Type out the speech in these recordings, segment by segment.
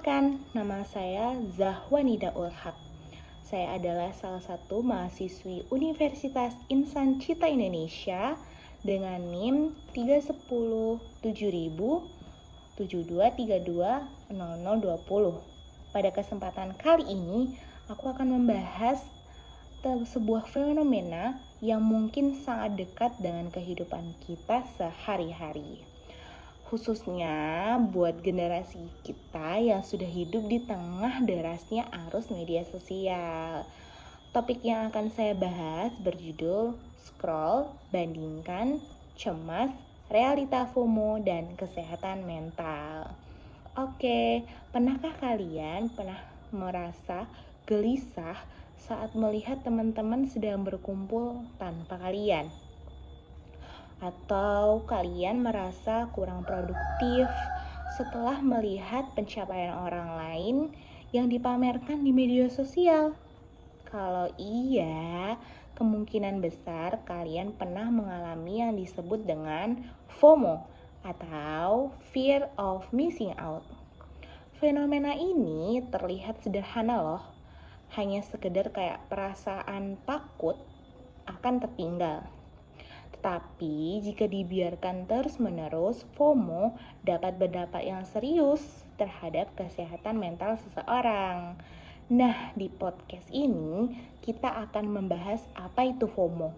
Perkenalkan, nama saya Zahwanida Ulhaq. Saya adalah salah satu mahasiswi Universitas Insan Cita Indonesia dengan NIM 310.7072320020. Pada kesempatan kali ini, aku akan membahas sebuah fenomena yang mungkin sangat dekat dengan kehidupan kita sehari-hari. Khususnya buat generasi kita yang sudah hidup di tengah derasnya arus media sosial. Topik yang akan saya bahas berjudul Scroll, Bandingkan, Cemas, Realita FOMO, dan Kesehatan Mental. Oke, pernahkah kalian merasa gelisah saat melihat teman-teman sedang berkumpul tanpa kalian? Atau kalian merasa kurang produktif setelah melihat pencapaian orang lain yang dipamerkan di media sosial? Kalau iya, kemungkinan besar kalian pernah mengalami yang disebut dengan FOMO atau Fear of Missing Out. Fenomena ini terlihat sederhana loh, hanya sekedar kayak perasaan takut akan tertinggal. Tapi jika dibiarkan terus-menerus, FOMO dapat berdampak yang serius terhadap kesehatan mental seseorang. Nah, di podcast ini kita akan membahas apa itu FOMO,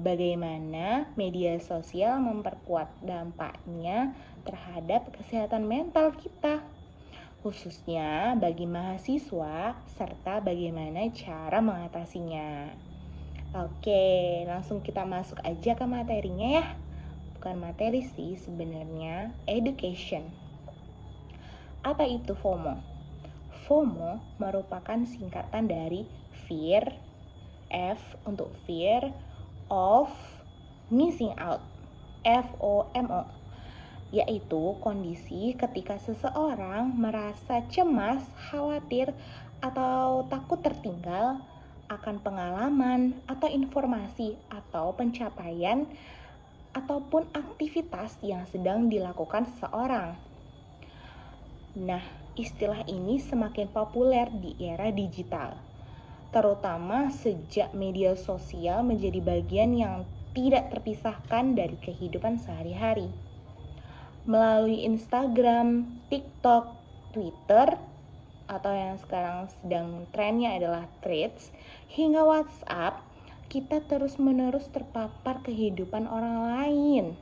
bagaimana media sosial memperkuat dampaknya terhadap kesehatan mental kita, khususnya bagi mahasiswa, serta bagaimana cara mengatasinya. Oke, langsung kita masuk aja ke materinya ya. Bukan materi sih sebenarnya, education. Apa itu FOMO? FOMO merupakan singkatan dari fear, F untuk fear of missing out, FOMO, yaitu kondisi ketika seseorang merasa cemas, khawatir, atau takut tertinggal akan pengalaman atau informasi atau pencapaian ataupun aktivitas yang sedang dilakukan seseorang. Nah, istilah ini semakin populer di era digital, terutama sejak media sosial menjadi bagian yang tidak terpisahkan dari kehidupan sehari-hari. Melalui Instagram, TikTok, Twitter, atau yang sekarang sedang trennya adalah Threads, hingga WhatsApp, kita terus-menerus terpapar kehidupan orang lain.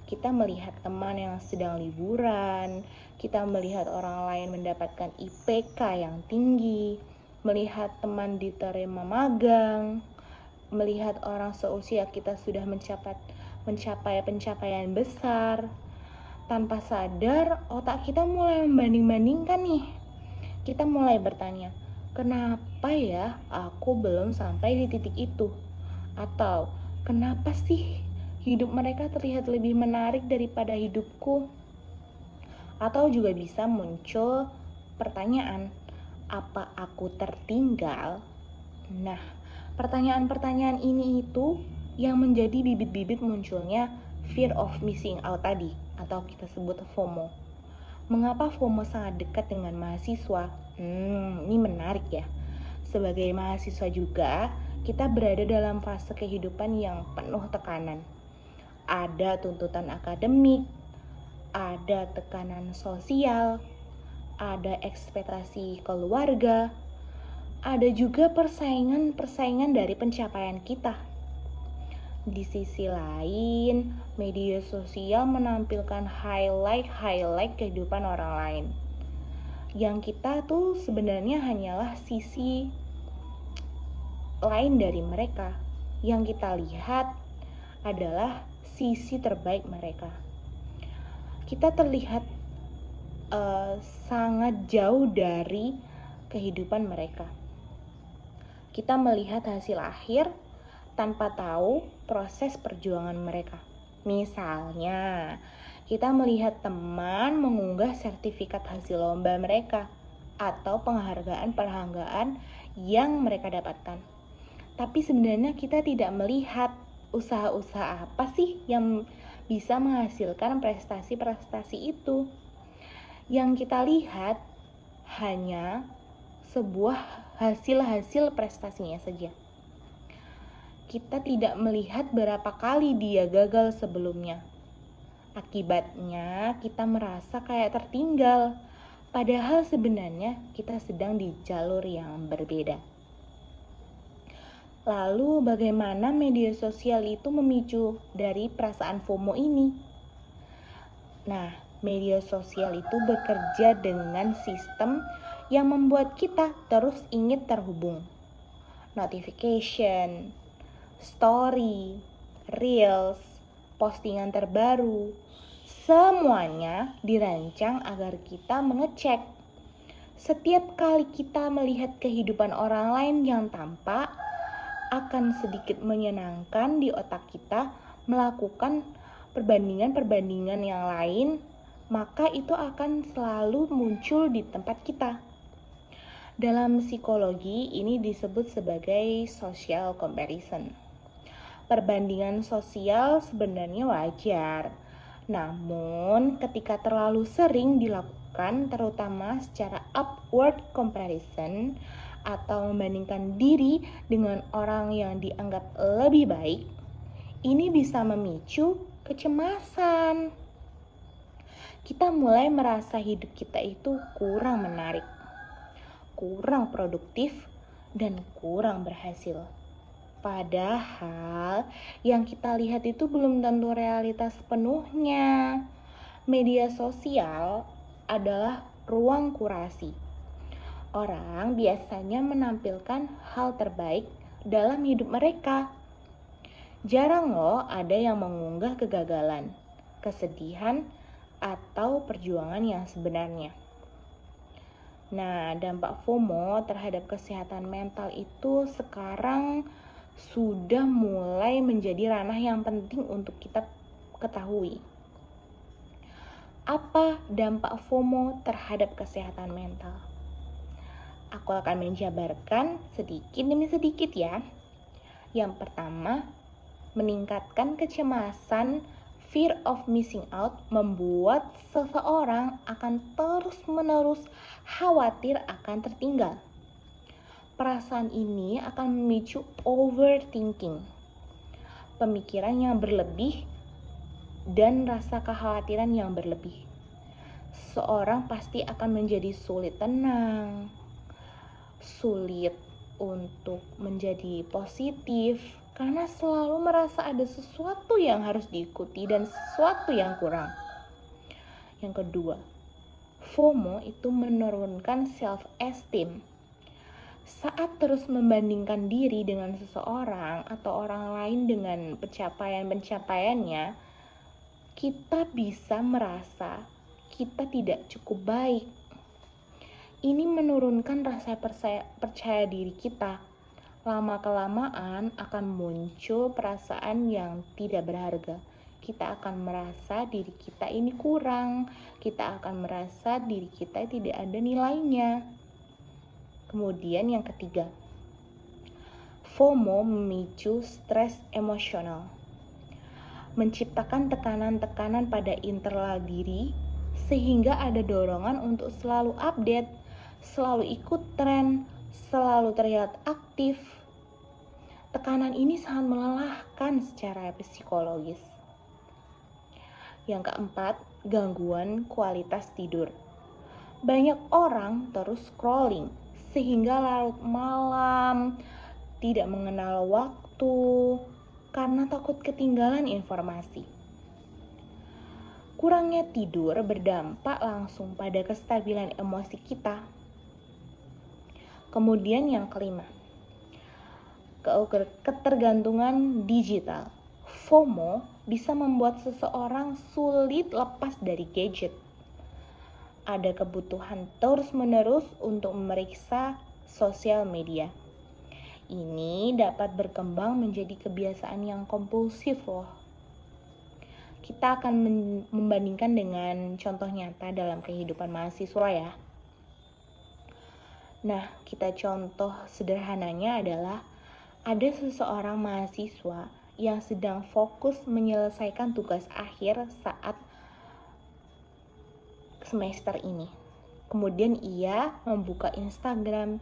Kita melihat teman yang sedang liburan, kita melihat orang lain mendapatkan IPK yang tinggi, melihat teman diterima magang, melihat orang seusia kita sudah mencapai pencapaian besar. Tanpa sadar, otak kita mulai membanding-bandingkan nih. Kita mulai bertanya, kenapa ya aku belum sampai di titik itu? Atau, kenapa sih hidup mereka terlihat lebih menarik daripada hidupku? Atau juga bisa muncul pertanyaan, apa aku tertinggal? Nah, pertanyaan-pertanyaan ini itu yang menjadi bibit-bibit munculnya fear of missing out tadi, atau kita sebut FOMO. Mengapa FOMO sangat dekat dengan mahasiswa? Ini menarik ya. Sebagai mahasiswa juga, kita berada dalam fase kehidupan yang penuh tekanan. Ada tuntutan akademik, ada tekanan sosial, ada ekspektasi keluarga, ada juga persaingan dari pencapaian kita. Di sisi lain, media sosial menampilkan highlight kehidupan orang lain. Yang kita tuh sebenarnya hanyalah sisi lain dari mereka. Yang kita lihat adalah sisi terbaik mereka. Kita terlihat sangat jauh dari kehidupan mereka. Kita melihat hasil akhir tanpa tahu proses perjuangan mereka. Misalnya, kita melihat teman mengunggah sertifikat hasil lomba mereka atau penghargaan yang mereka dapatkan. Tapi sebenarnya kita tidak melihat usaha-usaha apa sih yang bisa menghasilkan prestasi-prestasi itu. Yang kita lihat hanya sebuah hasil-hasil prestasinya saja. Kita tidak melihat berapa kali dia gagal sebelumnya. Akibatnya kita merasa kayak tertinggal, padahal sebenarnya kita sedang di jalur yang berbeda. Lalu bagaimana media sosial itu memicu dari perasaan FOMO ini? Nah, media sosial itu bekerja dengan sistem yang membuat kita terus ingin terhubung. Notification, story, reels, postingan terbaru, semuanya dirancang agar kita mengecek. Setiap kali kita melihat kehidupan orang lain yang tampak, akan sedikit menyenangkan di otak kita melakukan perbandingan-perbandingan yang lain, maka itu akan selalu muncul di tempat kita. Dalam psikologi, ini disebut sebagai social comparison. Perbandingan sosial sebenarnya wajar, namun ketika terlalu sering dilakukan, terutama secara upward comparison atau membandingkan diri dengan orang yang dianggap lebih baik, ini bisa memicu kecemasan. Kita mulai merasa hidup kita itu kurang menarik, kurang produktif, dan kurang berhasil. Padahal yang kita lihat itu belum tentu realitas sepenuhnya. Media sosial adalah ruang kurasi. Orang biasanya menampilkan hal terbaik dalam hidup mereka. Jarang loh ada yang mengunggah kegagalan, kesedihan, atau perjuangan yang sebenarnya. Nah, dampak FOMO terhadap kesehatan mental itu sekarang sudah mulai menjadi ranah yang penting untuk kita ketahui. Apa dampak FOMO terhadap kesehatan mental? Aku akan menjabarkan sedikit demi sedikit ya. Yang pertama, meningkatkan kecemasan. Fear of missing out membuat seseorang akan terus-menerus khawatir akan tertinggal. Perasaan ini akan memicu overthinking, pemikiran yang berlebih, dan rasa kekhawatiran yang berlebih. Seorang pasti akan menjadi sulit tenang, sulit untuk menjadi positif, karena selalu merasa ada sesuatu yang harus diikuti dan sesuatu yang kurang. Yang kedua, FOMO itu menurunkan self-esteem. Saat terus membandingkan diri dengan seseorang atau orang lain dengan pencapaian-pencapaiannya, kita bisa merasa kita tidak cukup baik. Ini menurunkan rasa percaya diri kita. Lama-kelamaan akan muncul perasaan yang tidak berharga. Kita akan merasa diri kita ini kurang. Kita akan merasa diri kita tidak ada nilainya. Kemudian yang ketiga, FOMO memicu stres emosional, menciptakan tekanan-tekanan pada internal diri sehingga ada dorongan untuk selalu update, selalu ikut tren, selalu terlihat aktif. Tekanan ini sangat melelahkan secara psikologis. Yang keempat, gangguan kualitas tidur. Banyak orang terus scrolling sehingga larut malam, tidak mengenal waktu karena takut ketinggalan informasi. Kurangnya tidur berdampak langsung pada kestabilan emosi kita. Kemudian yang kelima, ketergantungan digital. FOMO bisa membuat seseorang sulit lepas dari gadget. Ada kebutuhan terus-menerus untuk memeriksa sosial media. Ini dapat berkembang menjadi kebiasaan yang kompulsif loh. Kita akan membandingkan dengan contoh nyata dalam kehidupan mahasiswa ya. Nah, kita contoh sederhananya adalah ada seseorang mahasiswa yang sedang fokus menyelesaikan tugas akhir saat semester ini. Kemudian ia membuka Instagram.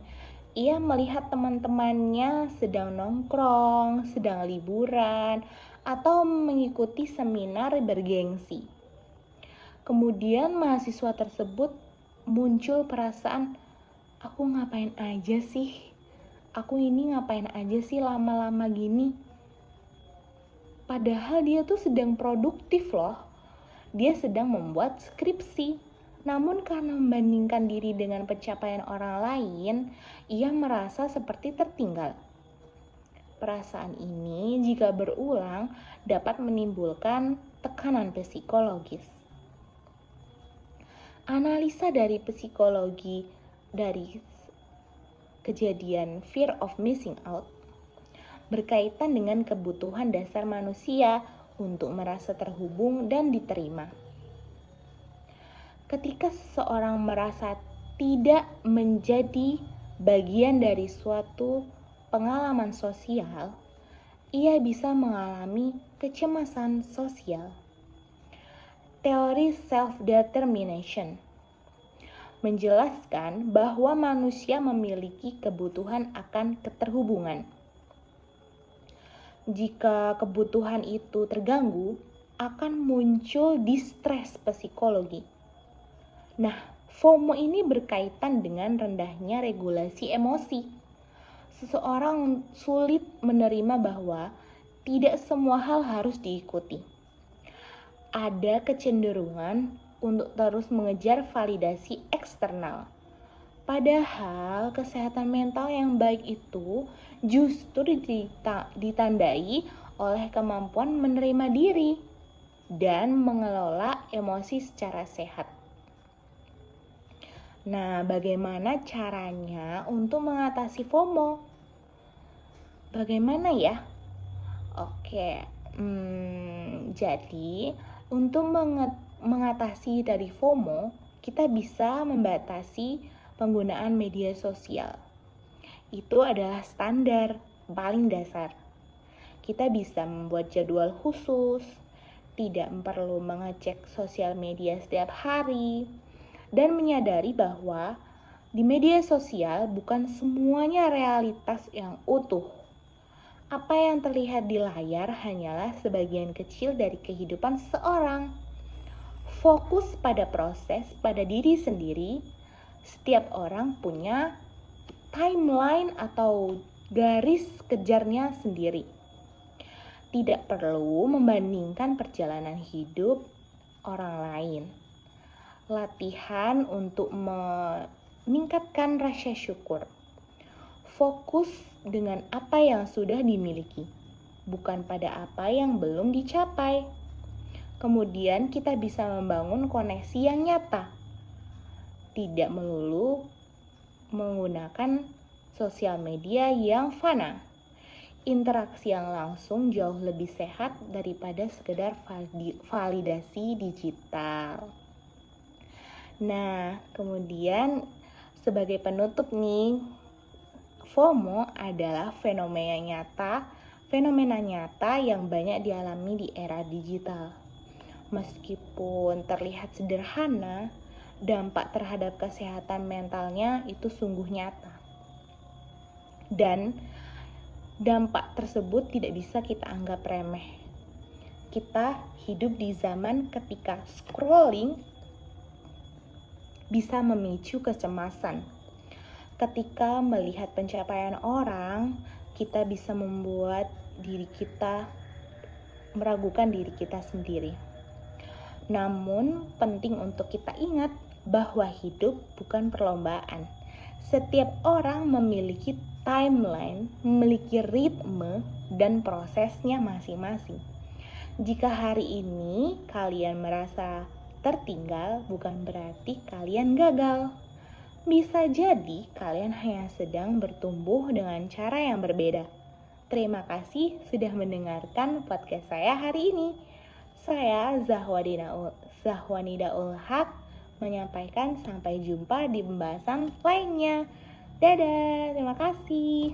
Ia melihat teman-temannya sedang nongkrong, sedang liburan, atau mengikuti seminar bergengsi. Kemudian mahasiswa tersebut muncul perasaan, aku ngapain aja sih? Aku ini ngapain aja sih lama-lama gini? Padahal dia tuh sedang produktif loh. Dia sedang membuat skripsi. Namun karena membandingkan diri dengan pencapaian orang lain, ia merasa seperti tertinggal. Perasaan ini jika berulang dapat menimbulkan tekanan psikologis. Analisa dari psikologi dari kejadian fear of missing out berkaitan dengan kebutuhan dasar manusia untuk merasa terhubung dan diterima. Ketika seseorang merasa tidak menjadi bagian dari suatu pengalaman sosial, ia bisa mengalami kecemasan sosial. Teori self-determination menjelaskan bahwa manusia memiliki kebutuhan akan keterhubungan. Jika kebutuhan itu terganggu, akan muncul distres psikologi. Nah, FOMO ini berkaitan dengan rendahnya regulasi emosi. Seseorang sulit menerima bahwa tidak semua hal harus diikuti. Ada kecenderungan untuk terus mengejar validasi eksternal. Padahal kesehatan mental yang baik itu justru ditandai oleh kemampuan menerima diri dan mengelola emosi secara sehat. Nah, bagaimana caranya untuk mengatasi FOMO? Bagaimana ya? Oke, jadi untuk mengatasi dari FOMO, kita bisa membatasi penggunaan media sosial. Itu adalah standar paling dasar. Kita bisa membuat jadwal khusus, tidak perlu mengecek sosial media setiap hari, dan menyadari bahwa di media sosial bukan semuanya realitas yang utuh. Apa yang terlihat di layar hanyalah sebagian kecil dari kehidupan seseorang. Fokus pada proses, pada diri sendiri. Setiap orang punya timeline atau garis kejarnya sendiri. Tidak perlu membandingkan perjalanan hidup orang lain. Latihan untuk meningkatkan rasa syukur. Fokus dengan apa yang sudah dimiliki, bukan pada apa yang belum dicapai. Kemudian kita bisa membangun koneksi yang nyata, tidak melulu menggunakan sosial media yang fana. Interaksi yang langsung jauh lebih sehat daripada sekedar validasi digital. Nah, kemudian sebagai penutup nih, FOMO adalah fenomena nyata yang banyak dialami di era digital. Meskipun terlihat sederhana, dampak terhadap kesehatan mentalnya itu sungguh nyata. Dan dampak tersebut tidak bisa kita anggap remeh. Kita hidup di zaman ketika scrolling bisa memicu kecemasan. Ketika melihat pencapaian orang, kita bisa membuat diri kita meragukan diri kita sendiri. Namun, penting untuk kita ingat bahwa hidup bukan perlombaan. Setiap orang memiliki timeline, memiliki ritme dan prosesnya masing-masing. Jika hari ini kalian merasa tertinggal, bukan berarti kalian gagal. Bisa jadi kalian hanya sedang bertumbuh dengan cara yang berbeda. Terima kasih sudah mendengarkan podcast saya hari ini. Saya Zahwanida Ulhaq menyampaikan sampai jumpa di pembahasan lainnya. Dadah, terima kasih.